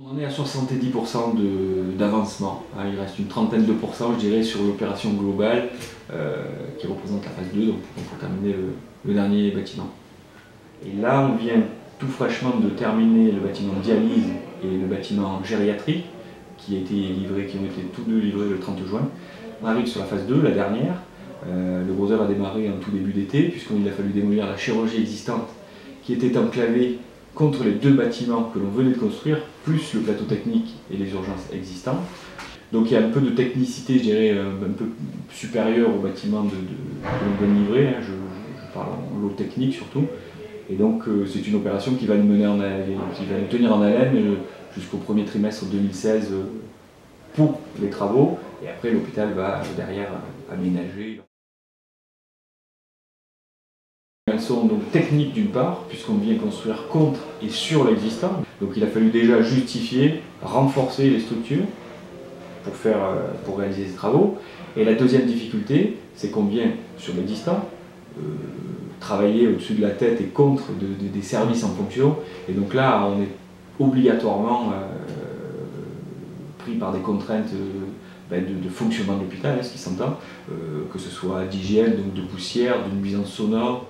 On en est à 70% d'avancement. Il reste une trentaine de pourcents, je dirais, sur l'opération globale qui représente la phase 2, donc pour terminer le dernier bâtiment. Et là, on vient tout fraîchement de terminer le bâtiment dialyse et le bâtiment gériatrie qui ont été tous deux livrés le 30 juin. On arrive sur la phase 2, la dernière. Le gros œuvre a démarré en tout début d'été, puisqu'il a fallu démolir la chirurgie existante qui était enclavée contre les deux bâtiments que l'on venait de construire, plus le plateau technique et les urgences existantes. Donc il y a un peu de technicité, je dirais, un peu supérieure au bâtiment que l'on vient de livrer, je parle en lot technique surtout. Et donc c'est une opération qui va nous tenir en haleine jusqu'au premier trimestre 2016 pour les travaux, et après l'hôpital va derrière aménager. Elles sont donc techniques d'une part, puisqu'on vient construire contre et sur l'existant. Donc il a fallu déjà justifier, renforcer les structures pour réaliser ces travaux. Et la deuxième difficulté, c'est qu'on vient sur l'existant, travailler au-dessus de la tête et contre des services en fonction. Et donc là, on est obligatoirement pris par des contraintes de fonctionnement de l'hôpital, ce qui s'entend, que ce soit d'hygiène, donc de poussière, de nuisance sonore.